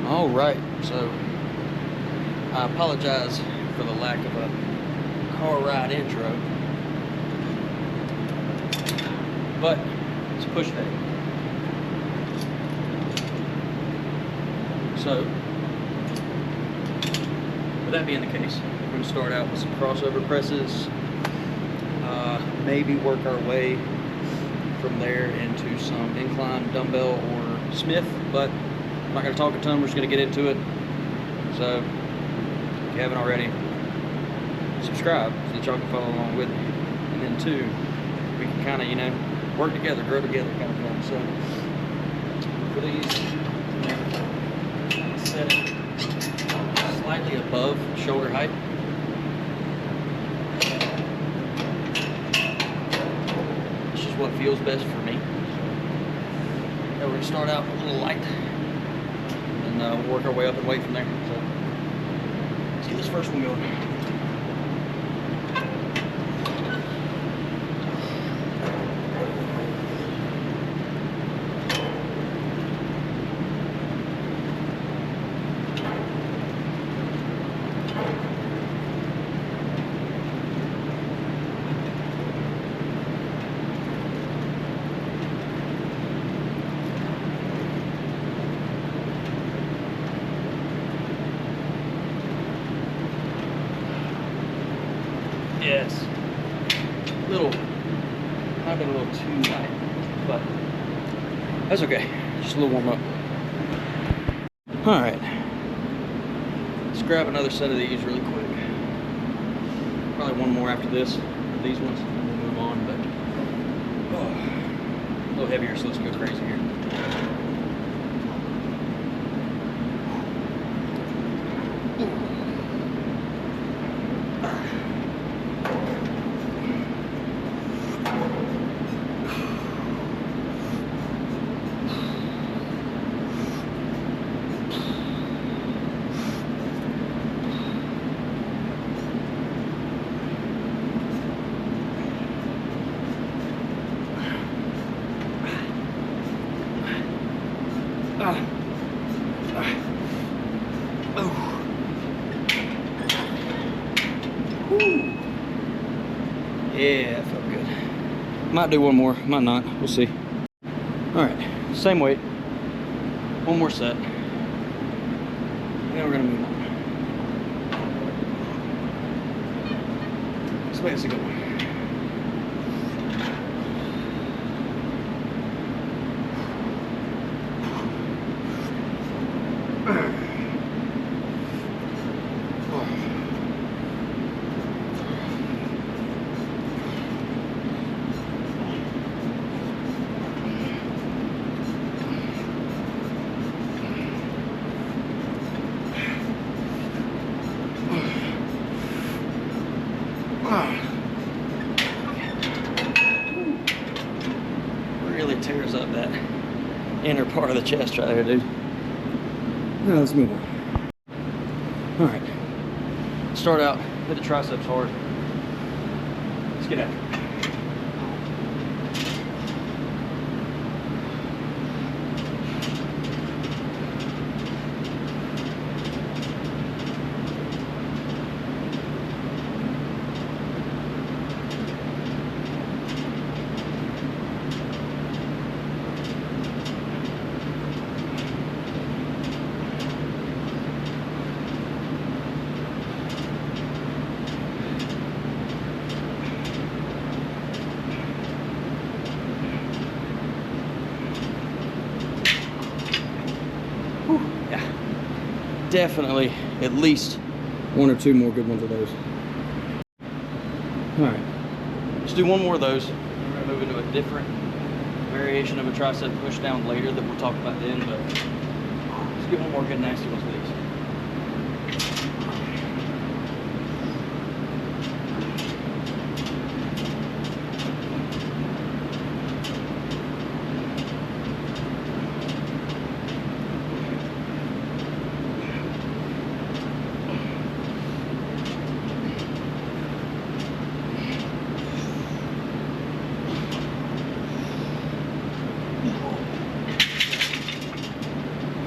All right, so I apologize for the lack of a car ride intro, but it's a push day. So, with that being the case, we're going to start out with some crossover presses, maybe work our way from there into some incline dumbbell or Smith, but I'm not going to talk a ton, we're just going to get into it. So, if you haven't already, subscribe so that y'all can follow along with me. And then two, we can kind of, work together, grow together kind of thing. So, for these, set it slightly above shoulder height. It's just what feels best for me. Now we're going to start out a little light, and we'll work our way up and weight from there. So, let's get this first one going. Yes, might have been a little too light, but that's okay. Just a little warm up. All right, let's grab another set of these really quick. Probably one more after this, these ones, and we'll move on. But a little heavier, so let's go crazy here. Yeah, that felt good. Might do one more, might not. We'll see. All right, same weight. One more set. Then we're gonna move on. This way is a good one. Really tears up that inner part of the chest right there, dude. Now let's move on. All right, start out, hit the triceps hard. Let's get after it. Definitely at least one or two more good ones of those. All right, let's do one more of those. We're gonna move into a different variation of a tricep push down later that we'll talk about then, but let's get one more good nasty ones of these.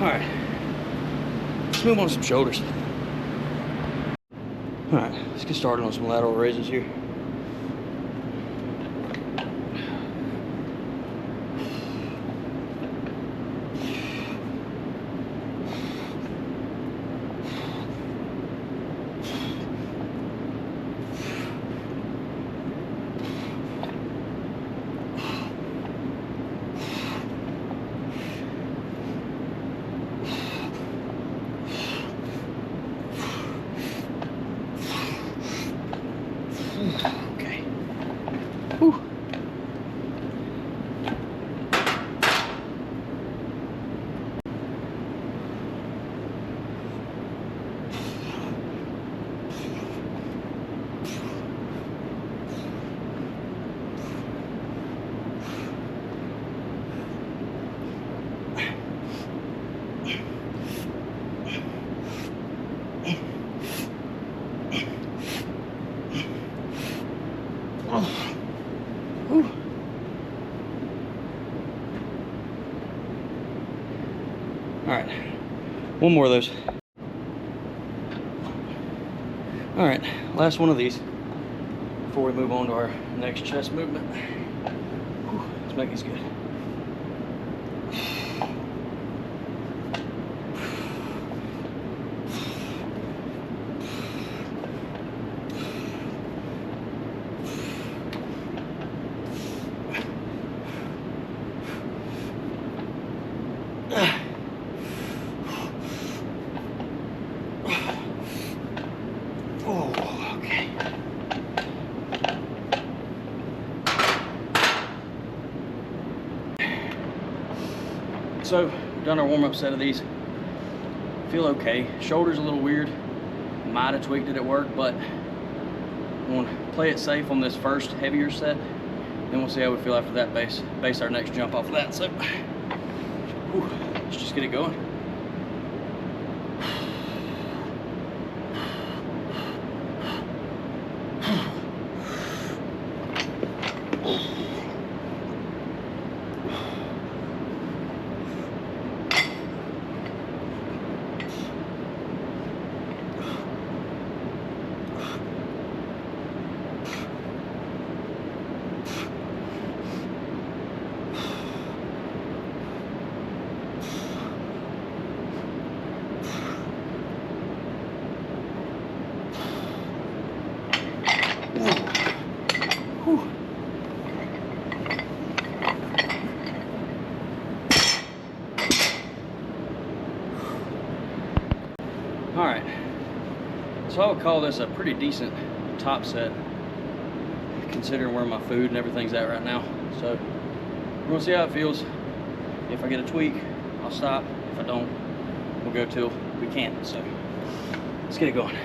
All right, let's move on to some shoulders. All right, let's get started on some lateral raises here. Okay. Whew. Whew. All right, one more of those. All right, last one of these before we move on to our next chest movement. Whew. Let's make these good. Oh, okay. So, we've done our warm-up set of these. Feel okay. Shoulder's a little weird. Might have tweaked it at work, but we'll play it safe on this first heavier set. Then we'll see how we feel after that. Base our next jump off of that. So, whew, let's just get it going. All right, so I would call this a pretty decent top set considering where my food and everything's at right now. So we're gonna see how it feels. If I get a tweak, I'll stop. If I don't, we'll go till we can't. So let's get it going.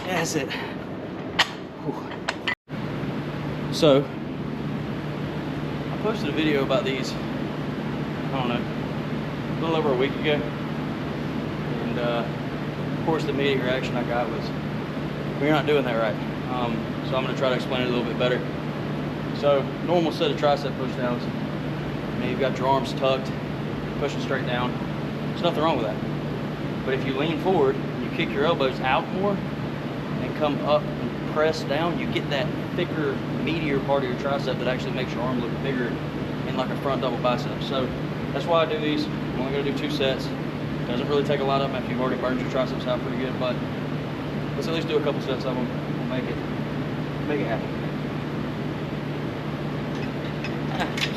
That's it. So, I posted a video about these, I don't know, a little over a week ago. And of course the immediate reaction I got was, well, you're not doing that right. So I'm gonna try to explain it a little bit better. So, normal set of tricep push downs. I mean, you've got your arms tucked, pushing straight down. There's nothing wrong with that. But if you lean forward, you kick your elbows out more and come up and press down, you get that thicker, meatier part of your tricep that actually makes your arm look bigger in like a front double bicep. So that's why I do these. I'm only gonna do 2 sets. Doesn't really take a lot of them after you've already burned your triceps out pretty good, but let's at least do a couple sets of them. We'll make it happen.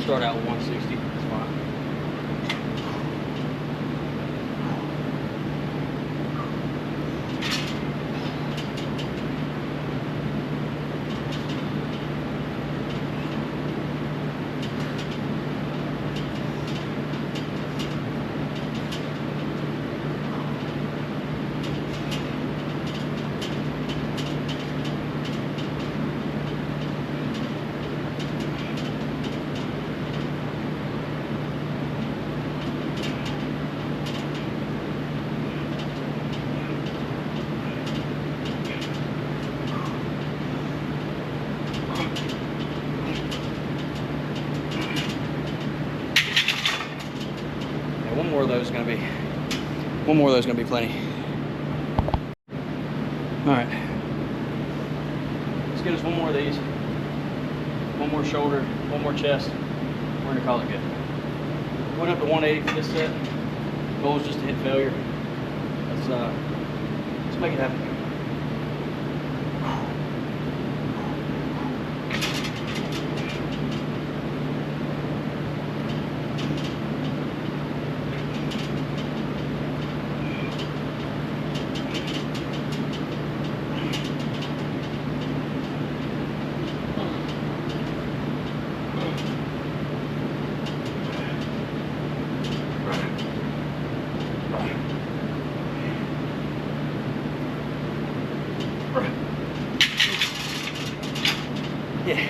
Start out with 160. That's fine. One more of those is gonna be plenty. All right, let's get us one more of these. One more shoulder, one more chest. We're gonna call it good. Went up to 180 for this set. Goal is just to hit failure. Let's make it happen. Yeah,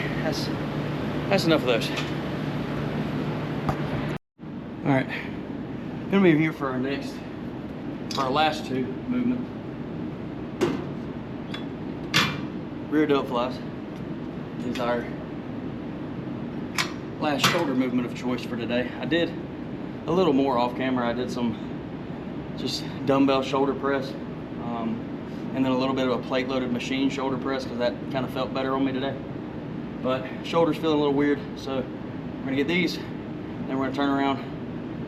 that's enough of those. All right, gonna be here for our last two movement. Rear delt flies is our last shoulder movement of choice for today. I did a little more off camera. I did some just dumbbell shoulder press, and then a little bit of a plate loaded machine shoulder press because that kind of felt better on me today. But shoulder's feeling a little weird, so we're gonna get these, then we're gonna turn around,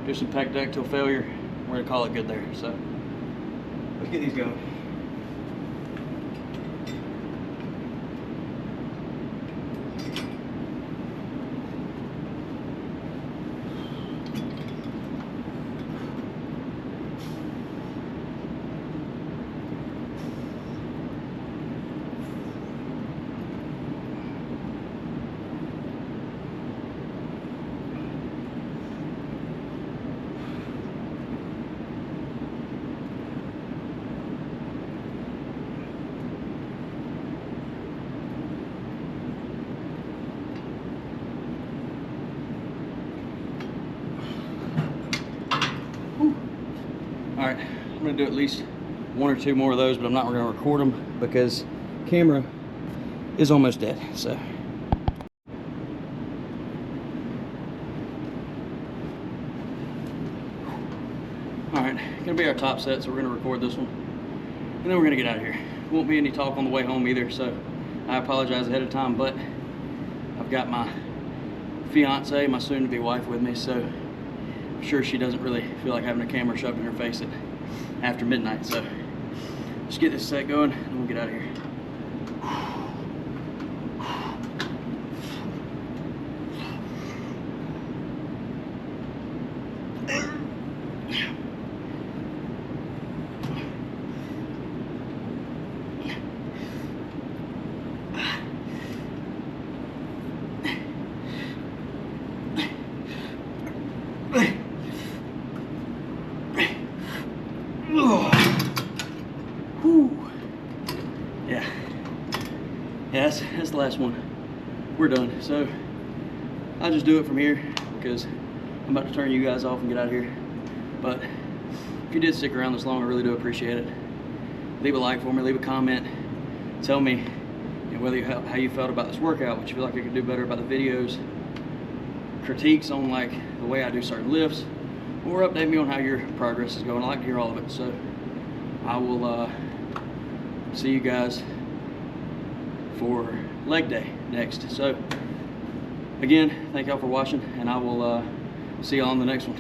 do some pec deck till failure. We're gonna call it good there. So let's get these going. All right, I'm gonna do at least one or two more of those, but I'm not gonna record them because camera is almost dead. So all right, gonna be our top set, so we're gonna record this one and then we're gonna get out of here. Won't be any talk on the way home either, so I apologize ahead of time, but I've got my fiance, my soon-to-be wife, with me, so I'm sure she doesn't really feel like having a camera shoved in her face after midnight. So just get this set going and we'll get out of here. Yeah, that's the last one. We're done. So I'll just do it from here because I'm about to turn you guys off and get out of here. But if you did stick around this long, I really do appreciate it. Leave a like for me, leave a comment. Tell me, how you felt about this workout, what you feel like I could do better about the videos, critiques on like the way I do certain lifts, or update me on how your progress is going. I like to hear all of it. So I will see you guys for leg day next. So again, thank y'all for watching, and I will see y'all on the next one.